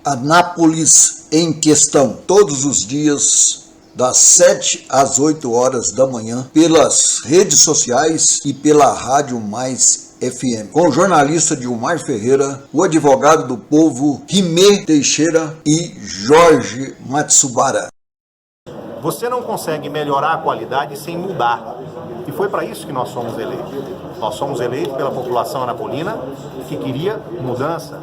Anápolis em Questão, todos os dias, das 7 às 8 horas da manhã, pelas redes sociais e pela Rádio Mais FM, com o jornalista Dilmar Ferreira, o advogado do povo Rimê Teixeira e Jorge Matsubara. Você não consegue melhorar a qualidade sem mudar. E foi para isso que nós somos eleitos. Nós somos eleitos pela população anapolina que queria mudança,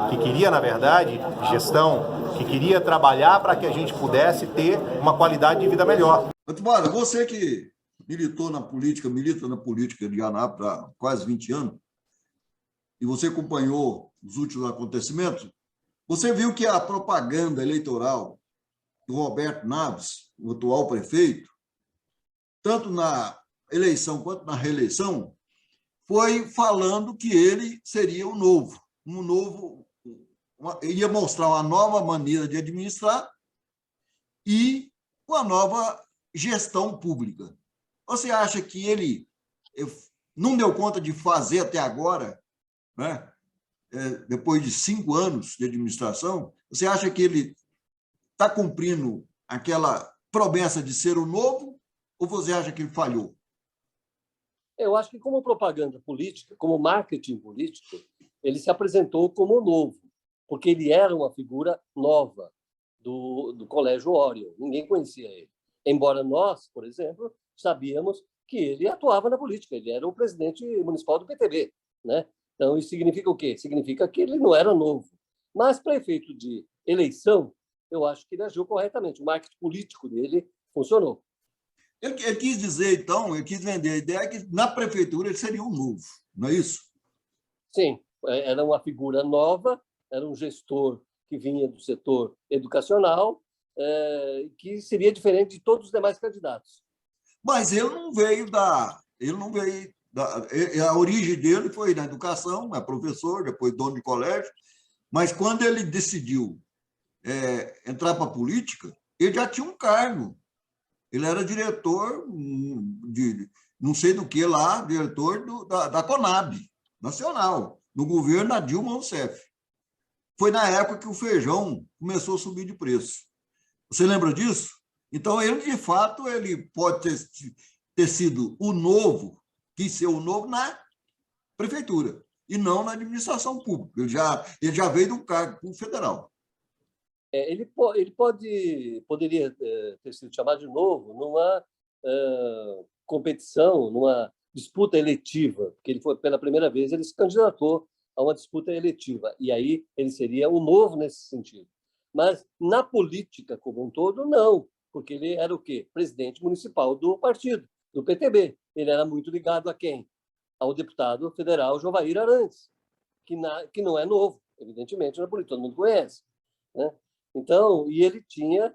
que queria, na verdade, gestão, que queria trabalhar para que a gente pudesse ter uma qualidade de vida melhor. Matsubara, você que milita na política de Anápolis há quase 20 anos, e você acompanhou os últimos acontecimentos, você viu que a propaganda eleitoral do Roberto Naves, o atual prefeito, tanto na eleição quanto na reeleição, foi falando que ele seria o novo, ia mostrar uma nova maneira de administrar e uma nova gestão pública. Você acha que ele não deu conta de fazer até agora, né? Depois de 5 anos de administração? Você acha que ele está cumprindo aquela promessa de ser o novo, ou você acha que ele falhou? Eu acho que, como propaganda política, como marketing político, ele se apresentou como novo, porque ele era uma figura nova do Colégio Orion. Ninguém conhecia ele. Embora nós, por exemplo, sabíamos que ele atuava na política. Ele era o presidente municipal do PTB, né? Então, isso significa o quê? Significa que ele não era novo. Mas, para efeito de eleição, eu acho que ele agiu corretamente. O marketing político dele funcionou. Ele quis dizer, então, ele quis vender a ideia que na prefeitura ele seria um novo, não é isso? Sim, era uma figura nova, era um gestor que vinha do setor educacional, que seria diferente de todos os demais candidatos. Mas ele não veio da... A origem dele foi na educação, é professor, depois dono de colégio, mas quando ele decidiu entrar para a política, ele já tinha um cargo. Ele era diretor de não sei do que lá, diretor da Conab Nacional, no governo da Dilma Rousseff. Foi na época que o feijão começou a subir de preço. Você lembra disso? Então, ele, de fato, ele pode ter sido o novo, quis ser o novo na prefeitura, e não na administração pública. Ele já veio do cargo federal. Ele poderia ter sido chamado de novo numa competição, numa disputa eletiva, porque ele foi, pela primeira vez, ele se candidatou a uma disputa eletiva, e aí ele seria o novo nesse sentido. Mas, na política como um todo, não, porque ele era o quê? Presidente municipal do partido, do PTB. Ele era muito ligado a quem? Ao deputado federal Jovair Arantes, que não é novo, evidentemente, na política, todo mundo conhece, né? Então, e ele tinha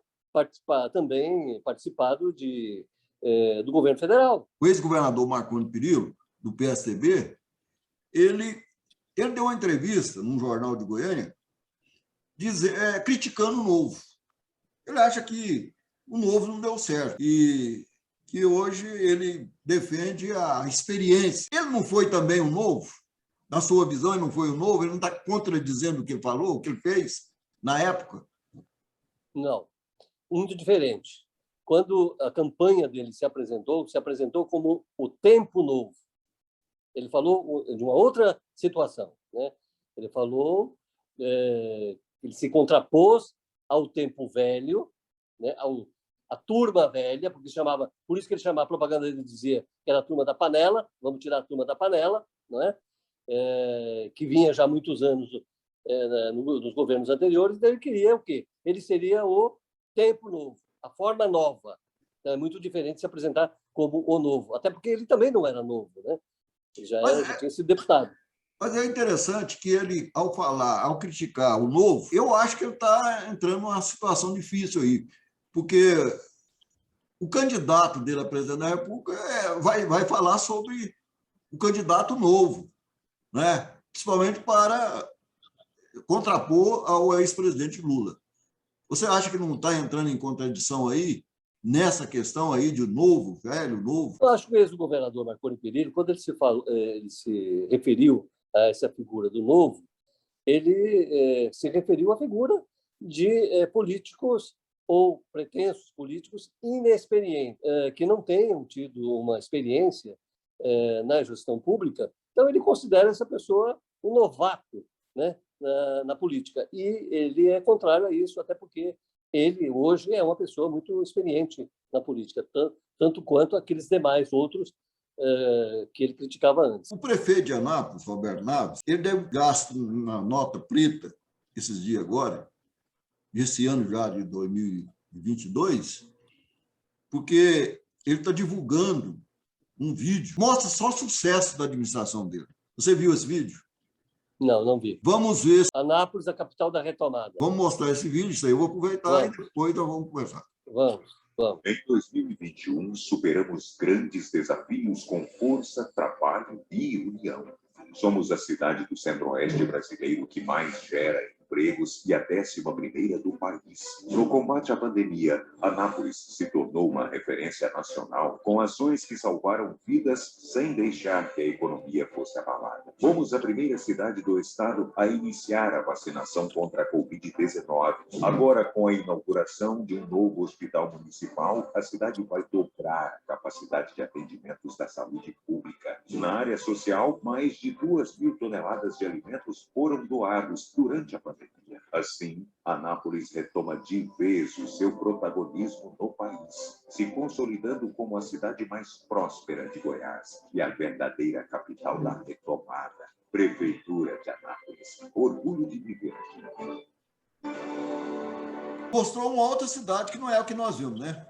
também participado do governo federal. O ex-governador Marconi Perillo, do PSDB, ele deu uma entrevista num jornal de Goiânia criticando o novo. Ele acha que o novo não deu certo e que hoje ele defende a experiência. Ele não foi também o novo? Na sua visão, ele não foi o novo? Ele não está contradizendo o que ele falou, o que ele fez na época? Não, muito diferente. Quando a campanha dele se apresentou como o tempo novo. Ele falou de uma outra situação, né? Ele falou, ele se contrapôs ao tempo velho, né? A turma velha, por isso que ele chamava a propaganda, ele dizia que era a turma da panela, vamos tirar a turma da panela, não é? Que vinha já há muitos anos nos governos anteriores, daí ele queria o quê? Ele seria o tempo novo, a forma nova. Então, é muito diferente se apresentar como o novo, até porque ele também não era novo, né? Ele já tinha sido deputado. Mas é interessante que ele, ao criticar o novo, eu acho que ele está entrando numa situação difícil aí, porque o candidato dele a presidente da República vai falar sobre o candidato novo, né? Principalmente para contrapor ao ex-presidente Lula. Você acha que não está entrando em contradição aí, nessa questão aí de novo, velho, novo? Eu acho que o ex-governador Marconi Perillo, quando ele se referiu a essa figura do novo, ele se referiu à figura de políticos ou pretensos políticos inexperientes, que não tenham tido uma experiência na gestão pública. Então, ele considera essa pessoa um novato, né, na política. E ele é contrário a isso, até porque ele, hoje, é uma pessoa muito experiente na política, tanto quanto aqueles demais outros que ele criticava antes. O prefeito de Anápolis, Roberto Naves, ele deve gasto na nota preta, esses dias agora, esse ano já de 2022, porque ele está divulgando um vídeo, mostra só o sucesso da administração dele. Você viu esse vídeo? Não, não vi. Vamos ver. Anápolis, a capital da retomada. Vamos mostrar esse vídeo, isso aí eu vou aproveitar e depois nós vamos conversar. Vamos. Em 2021, superamos grandes desafios com força, trabalho e união. Somos a cidade do Centro-Oeste brasileiro que mais gera empregos e a 11ª do país. No combate à pandemia, Anápolis se tornou uma referência nacional com ações que salvaram vidas sem deixar que a economia fosse abalada. Fomos a primeira cidade do estado a iniciar a vacinação contra a Covid-19. Agora, com a inauguração de um novo hospital municipal, a cidade vai dobrar a capacidade de atendimentos da saúde pública. Na área social, mais de 2.000 toneladas de alimentos foram doados durante a pandemia. Assim, Anápolis retoma de vez o seu protagonismo no país, se consolidando como a cidade mais próspera de Goiás e a verdadeira capital da retomada. Prefeitura de Anápolis. Orgulho de viver aqui. Mostrou uma outra cidade que não é o que nós vimos, né?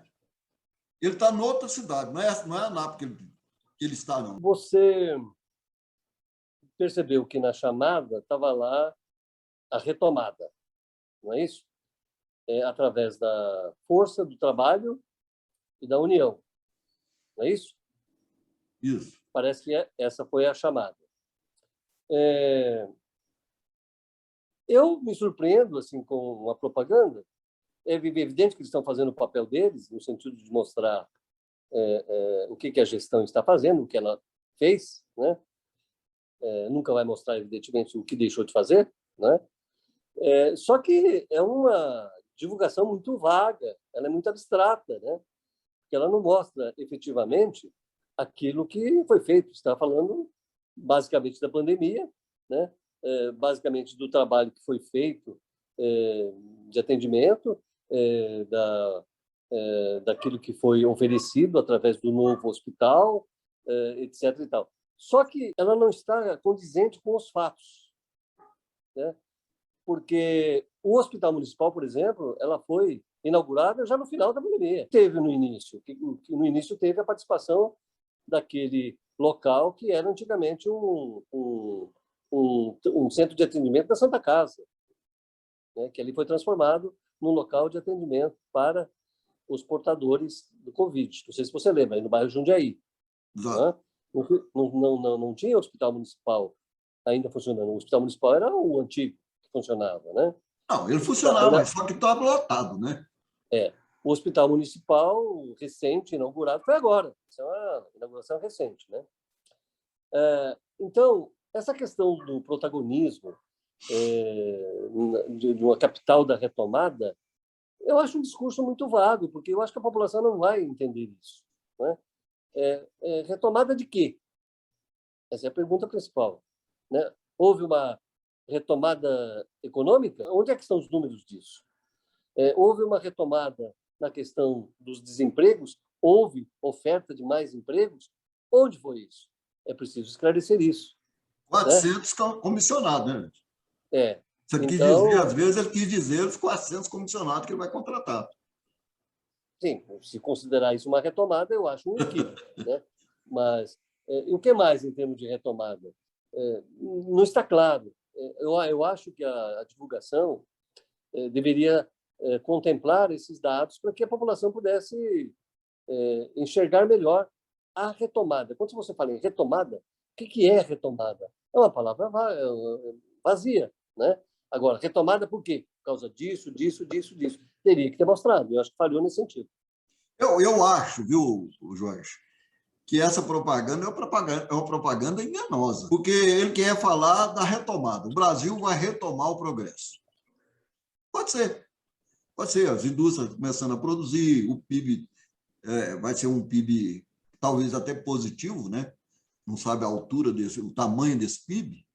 Ele está em outra cidade, não é Anápolis que ele está, não. Você percebeu que na chamada estava lá a retomada, não é isso? Através da força do trabalho e da união, não é isso? Isso. Parece que essa foi a chamada. Eu me surpreendo assim com a propaganda. É evidente que eles estão fazendo o papel deles, no sentido de mostrar o que a gestão está fazendo, o que ela fez, né? Nunca vai mostrar, evidentemente, o que deixou de fazer, né? Só que é uma divulgação muito vaga, ela é muito abstrata, né? Porque ela não mostra efetivamente aquilo que foi feito. Está falando basicamente da pandemia, né? Basicamente do trabalho que foi feito de atendimento, daquilo que foi oferecido através do novo hospital, etc. E tal. Só que ela não está condizente com os fatos, né? Porque o Hospital Municipal, por exemplo, ela foi inaugurada já no final da pandemia. Teve no início teve a participação daquele local que era antigamente um centro de atendimento da Santa Casa, né, que ali foi transformado num local de atendimento para os portadores do Covid. Não sei se você lembra, aí no bairro Jundiaí. Né? Não tinha hospital municipal ainda funcionando. O hospital municipal era o antigo que funcionava, né? Não, ele funcionava, só que estava lotado, né? O hospital municipal recente, inaugurado, foi agora. Isso é uma inauguração recente, né? Então, essa questão do protagonismo de uma capital da retomada, eu acho um discurso muito vago, porque eu acho que a população não vai entender isso, né? Retomada de quê? Essa é a pergunta principal, né? Houve uma retomada econômica? Onde é que estão os números disso? Houve uma retomada na questão dos desempregos? Houve oferta de mais empregos? Onde foi isso? É preciso esclarecer isso. 400 comissionados, né? Você quis dizer, às vezes ele quis dizer os 400 comissionados que ele vai contratar. Sim, se considerar isso uma retomada, eu acho um equívoco, né? Mas e o que mais em termos de retomada? Não está claro. Eu acho que a divulgação deveria contemplar esses dados para que a população pudesse enxergar melhor a retomada. Quando você fala em retomada, o que é retomada? É uma palavra vazia, né? Agora, retomada por quê? Por causa disso. Teria que ter mostrado. Eu acho que falhou nesse sentido. Eu acho, viu, Jorge, que essa propaganda é uma propaganda enganosa, porque ele quer falar da retomada. O Brasil vai retomar o progresso. Pode ser. Pode ser. As indústrias começando a produzir, o PIB vai ser um PIB talvez até positivo, né? Não sabe a altura o tamanho desse PIB.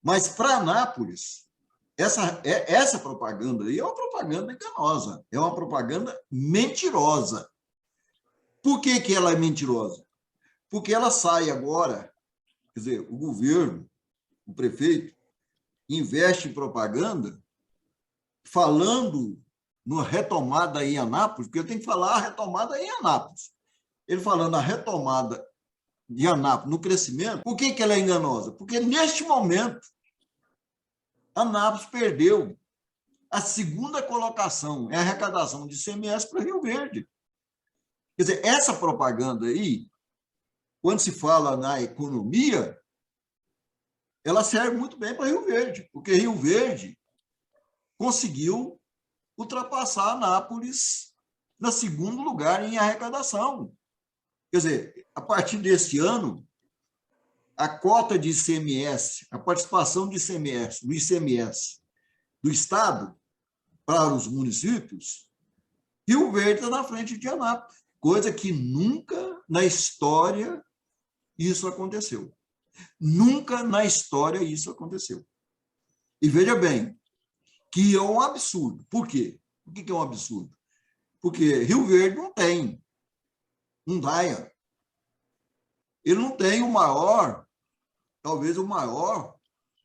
Mas para Anápolis, essa propaganda aí é uma propaganda enganosa, é uma propaganda mentirosa. Por que ela é mentirosa? Porque ela sai agora, quer dizer, o governo, o prefeito, investe em propaganda falando numa retomada em Anápolis, porque eu tenho que falar a retomada em Anápolis. Ele falando a retomada de Anápolis no crescimento. Por que ela é enganosa? Porque, neste momento, Anápolis perdeu a segunda colocação em arrecadação de ICMS para Rio Verde. Quer dizer, essa propaganda aí, quando se fala na economia, ela serve muito bem para Rio Verde, porque Rio Verde conseguiu ultrapassar Anápolis no segundo lugar em arrecadação. Quer dizer, a partir deste ano, a cota de ICMS, a participação de ICMS, do ICMS do Estado para os municípios, Rio Verde está na frente de Anápolis, coisa que nunca na história isso aconteceu. Nunca na história isso aconteceu. E veja bem, que é um absurdo. Por quê? Por que é um absurdo? Porque Rio Verde não tem um DAIA. Ele não tem o maior, talvez o maior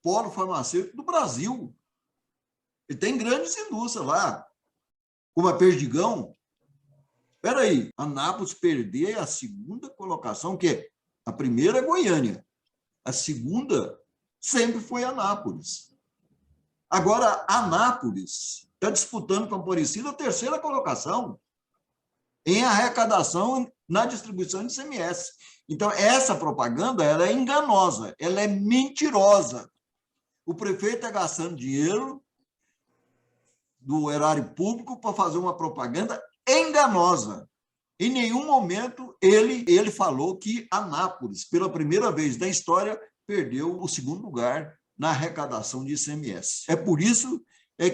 polo farmacêutico do Brasil. Ele tem grandes indústrias lá, como a Perdigão. Espera aí, Anápolis perder a segunda colocação, que é a primeira é Goiânia. A segunda sempre foi Anápolis. Agora, Anápolis está disputando com a Aparecida a terceira colocação em arrecadação na distribuição de ICMS. Então, essa propaganda ela é enganosa, ela é mentirosa. O prefeito está gastando dinheiro do erário público para fazer uma propaganda enganosa. Em nenhum momento ele falou que Anápolis, pela primeira vez na história, perdeu o segundo lugar na arrecadação de ICMS. É por isso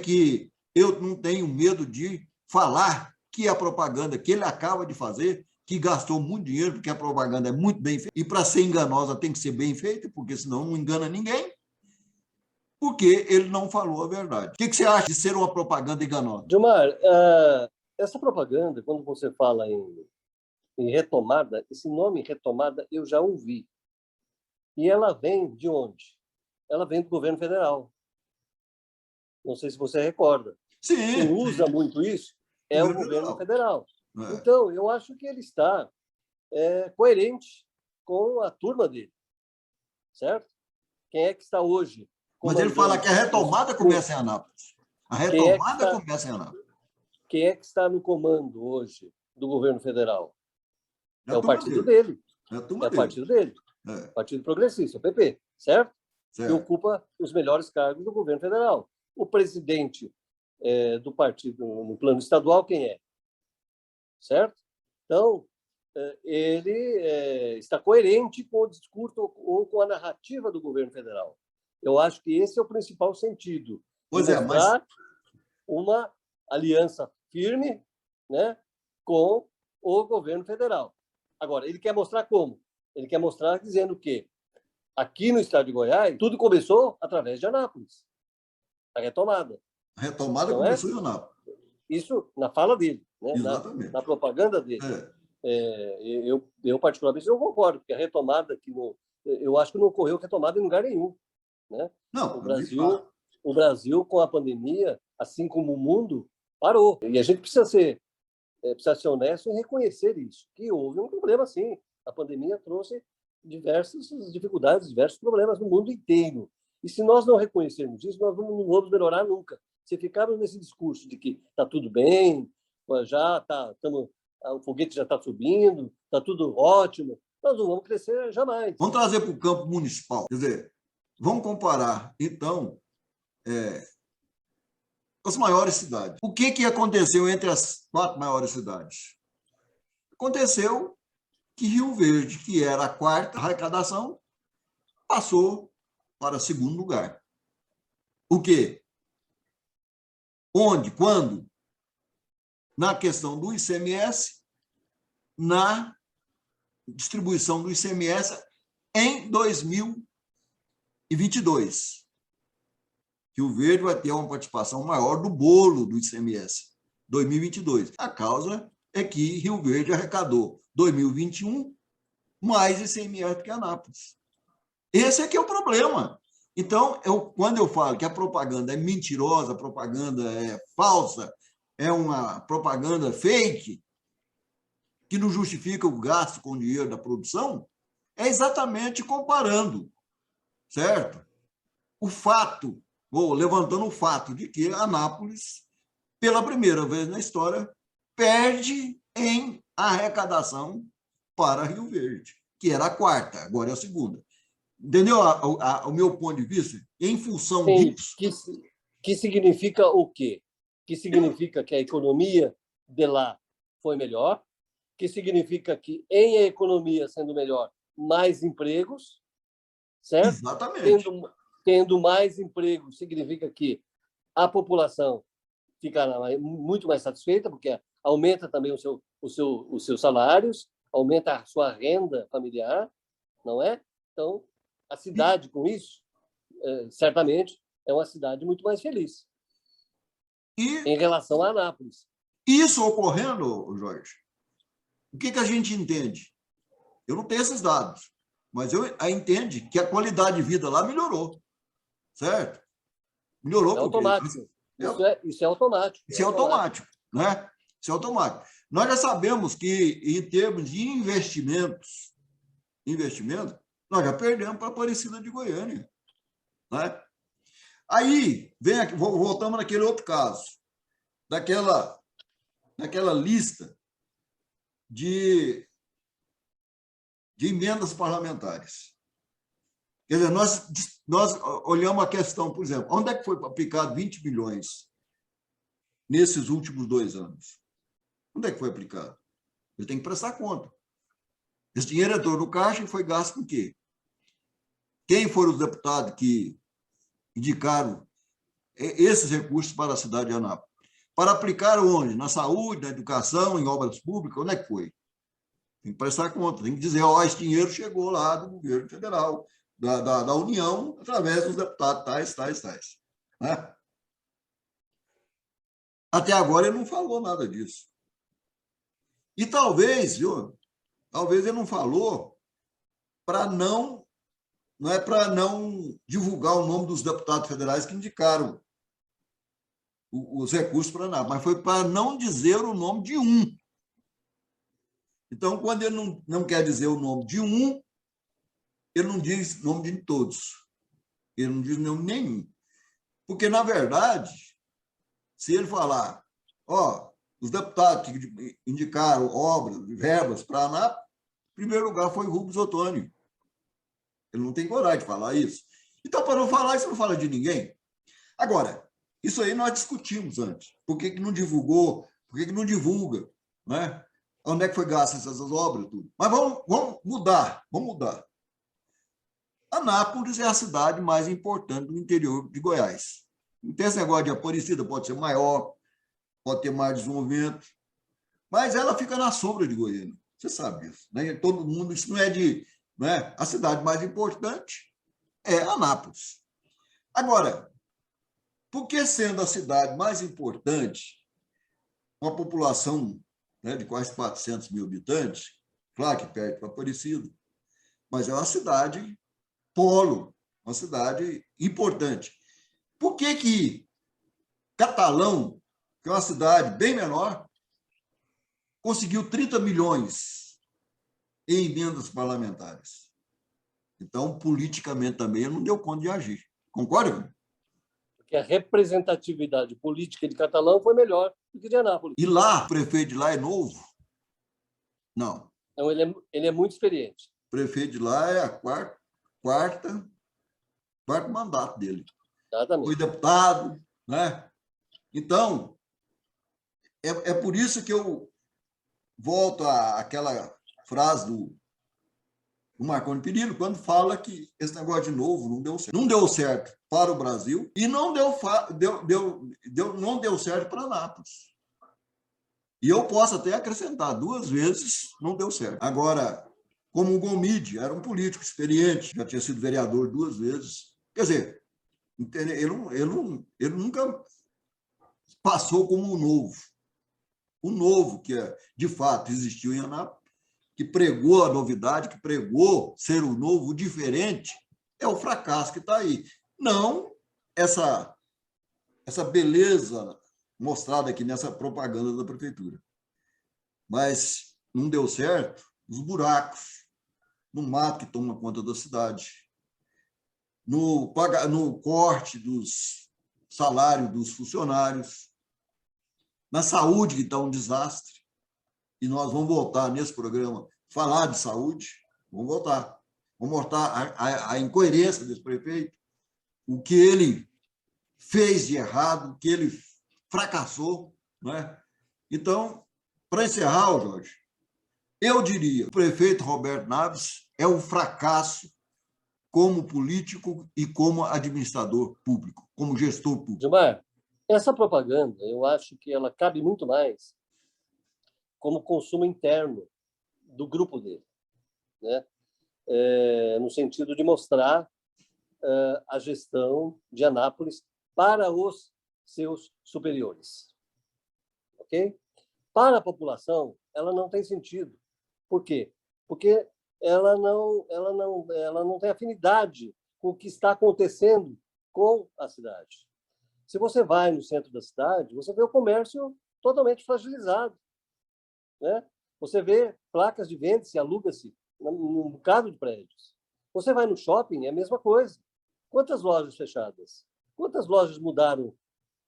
que eu não tenho medo de falar que a propaganda que ele acaba de fazer, que gastou muito dinheiro, porque a propaganda é muito bem feita, e para ser enganosa tem que ser bem feita, porque senão não engana ninguém, porque ele não falou a verdade. O que você acha de ser uma propaganda enganosa? Gilmar, essa propaganda, quando você fala em retomada, esse nome retomada eu já ouvi. E ela vem de onde? Ela vem do governo federal. Não sei se você recorda. Sim. Quem usa muito isso é o governo federal. Então, eu acho que ele está coerente com a turma dele. Certo? Quem é que está hoje? Mas ele fala que a retomada começa em Anápolis. A retomada começa em Anápolis. Quem é que está no comando hoje do governo federal? É o partido dele. É o partido dele. Partido Progressista, o PP, certo? Que ocupa os melhores cargos do governo federal. O presidente do partido no plano estadual, quem é? Certo? Então, ele está coerente com o discurso ou com a narrativa do governo federal. Eu acho que esse é o principal sentido. Pois é, mas uma aliança firme, né, com o governo federal. Agora, ele quer mostrar como? Ele quer mostrar dizendo que aqui no estado de Goiás, tudo começou através de Anápolis. A retomada. A retomada começou em Anápolis. Isso na fala dele, né? Na propaganda dele. Eu, particularmente, não concordo, porque a retomada, eu acho que não ocorreu retomada em lugar nenhum. Né? Não, o Brasil, com a pandemia, assim como o mundo, parou. E a gente precisa ser honesto em reconhecer isso, que houve um problema, sim. A pandemia trouxe diversas dificuldades, diversos problemas no mundo inteiro. E se nós não reconhecermos isso, nós não vamos melhorar nunca. Se ficarmos nesse discurso de que está tudo bem, o foguete já está subindo, está tudo ótimo, nós não vamos crescer jamais. Vamos trazer para o campo municipal. Quer dizer, vamos comparar, então, as maiores cidades. O que aconteceu entre as 4 maiores cidades? Aconteceu que Rio Verde, que era a 4ª arrecadação, passou para 2º lugar. O quê? Onde? Quando? Na questão do ICMS, na distribuição do ICMS em 2022. Rio Verde vai ter uma participação maior do bolo do ICMS 2022. A causa é que Rio Verde arrecadou 2021 mais ICMS que Anápolis. Esse é que é o problema. Então, quando eu falo que a propaganda é mentirosa, a propaganda é falsa, é uma propaganda fake, que não justifica o gasto com o dinheiro da produção, é exatamente comparando, certo? O fato, ou levantando o fato de que Anápolis, pela primeira vez na história, perde em arrecadação para Rio Verde, que era a quarta, agora é a segunda. Entendeu o meu ponto de vista? Em função disso... Que significa o quê? Que significa que a economia de lá foi melhor, que significa que, em a economia sendo melhor, mais empregos, certo? Exatamente. Tendo mais empregos, significa que a população ficará muito mais satisfeita, porque aumenta também os seus salários, aumenta a sua renda familiar, não é? Então, a cidade, com isso, certamente, é uma cidade muito mais feliz em relação a Anápolis. Isso ocorrendo, Jorge, o que a gente entende? Eu não tenho esses dados, mas eu entendo que a qualidade de vida lá melhorou, certo? Melhorou. É automático. Isso é automático. Isso é automático, né? Isso é automático. Nós já sabemos que, em termos de investimento, nós já perdemos para a Aparecida de Goiânia, né? Aí, voltamos naquele outro caso, daquela lista de emendas parlamentares. Quer dizer, nós olhamos a questão, por exemplo, onde é que foi aplicado 20 bilhões nesses últimos 2 anos? Onde é que foi aplicado? Ele tem que prestar conta. Esse dinheiro entrou no caixa e foi gasto com o quê? Quem foram os deputados que indicaram esses recursos para a cidade de Anápolis? Para aplicar onde? Na saúde, na educação, em obras públicas? Onde é que foi? Tem que prestar conta, tem que dizer, esse dinheiro chegou lá do governo federal, da União, através dos deputados tais. Né? Até agora ele não falou nada disso. E talvez ele não falou para não divulgar o nome dos deputados federais que indicaram os recursos para nada, mas foi para não dizer o nome de um. Então, quando ele não quer dizer o nome de um, ele não diz o nome de todos. Ele não diz nome nenhum. Porque, na verdade, se ele falar, os deputados que indicaram obras, verbas para a ANAP, em primeiro lugar foi Rubens Ottoni. Ele não tem coragem de falar isso. Então, para não falar isso, não fala de ninguém. Agora, isso aí nós discutimos antes. Por que não divulgou? Por que não divulga? Né? Onde é que foi gasto essas obras? Tudo. Mas vamos mudar. Anápolis é a cidade mais importante do interior de Goiás. Não tem esse negócio de Aparecida, pode ser maior, pode ter mais desenvolvimento, mas ela fica na sombra de Goiânia. Você sabe isso. Né? Todo mundo, isso não é de... Né? A cidade mais importante é Anápolis. Agora, por que, sendo a cidade mais importante, uma população, né, de quase 400 mil habitantes, claro que perto para Aparecida, mas é uma cidade polo, uma cidade importante. Por que Catalão, que é uma cidade bem menor, conseguiu 30 milhões em emendas parlamentares? Então, politicamente também, ele não deu conta de agir. Concorda? Porque a representatividade política de Catalão foi melhor do que de Anápolis. E lá, o prefeito de lá é novo? Não. Então, ele é muito experiente. O prefeito de lá é a quarto mandato dele. Exatamente. Foi deputado, né? Então, é por isso que eu volto àquela frase do o Marconi Perillo, quando fala que esse negócio de novo não deu certo. Não deu certo para o Brasil e não deu certo para Anápolis. E eu posso até acrescentar, 2 vezes não deu certo. Agora, como o Gomide era um político experiente, já tinha sido vereador 2 vezes, quer dizer, ele nunca passou como o novo que de fato existiu em Anápolis, que pregou a novidade, que pregou ser o novo, o diferente, é o fracasso que está aí. Não essa beleza mostrada aqui nessa propaganda da prefeitura. Mas não deu certo os buracos, no mato que toma conta da cidade, no corte dos salários dos funcionários, na saúde, que está um desastre. E nós vamos voltar nesse programa falar de saúde, vamos voltar. Vamos mostrar a incoerência desse prefeito, o que ele fez de errado, o que ele fracassou. Não é? Então, para encerrar, Jorge, eu diria que o prefeito Roberto Naves é um fracasso como político e como administrador público, como gestor público. Gilmar, essa propaganda, eu acho que ela cabe muito mais como consumo interno do grupo dele, né? No sentido de mostrar a gestão de Anápolis para os seus superiores. Ok? Para a população, ela não tem sentido. Por quê? Porque ela não tem afinidade com o que está acontecendo com a cidade. Se você vai no centro da cidade, você vê o comércio totalmente fragilizado, né? Você vê placas de venda-se, aluga-se num bocado de prédios. Você vai no shopping, é a mesma coisa. Quantas lojas fechadas? Quantas lojas mudaram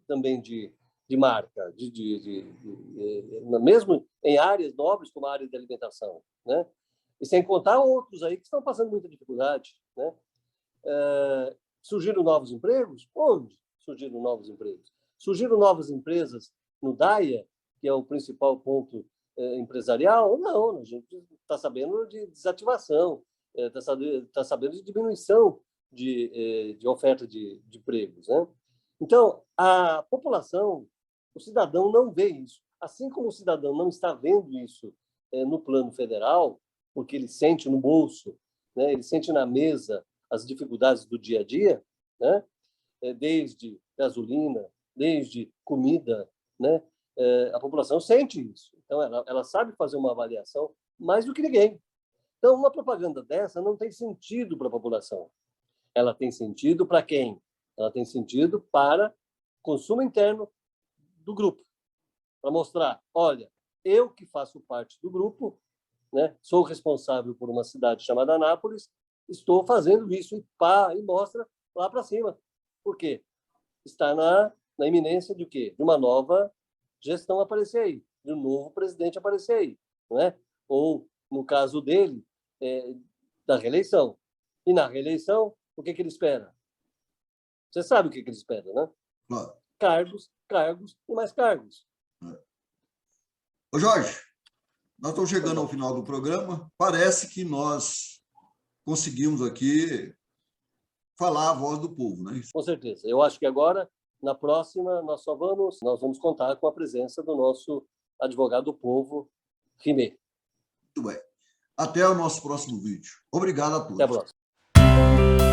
também de marca, mesmo em áreas nobres como a área de alimentação, né? E sem contar outros aí que estão passando muita dificuldade, né? Surgiram novos empregos? Onde surgiram novos empregos? Surgiram novas empresas no DAIA, que é o principal ponto empresarial? Não, a gente está sabendo de desativação, está sabendo de diminuição de oferta de empregos, né? Então, a população, o cidadão não vê isso. Assim como o cidadão não está vendo isso no plano federal, porque ele sente no bolso, né? Ele sente na mesa as dificuldades do dia a dia, né? Desde gasolina, desde comida, né? A população sente isso. Então, ela sabe fazer uma avaliação mais do que ninguém. Então, uma propaganda dessa não tem sentido para a população. Ela tem sentido para quem? Ela tem sentido para consumo interno do grupo. Para mostrar, olha, eu que faço parte do grupo, né, sou responsável por uma cidade chamada Anápolis, estou fazendo isso e mostra lá para cima. Por quê? Está na iminência de quê? De uma nova gestão aparecer aí, de um novo presidente aparecer aí, não é? Ou, no caso dele, da reeleição. E na reeleição, o que ele espera? Você sabe o que ele espera, né? Claro. Cargos e mais cargos. Ô Jorge, nós estamos chegando ao final do programa. Parece que nós conseguimos aqui falar a voz do povo, né? Com certeza. Eu acho que agora, na próxima, nós vamos contar com a presença do nosso advogado do povo, Rimé. Muito bem. Até o nosso próximo vídeo. Obrigado a todos. Até a próxima.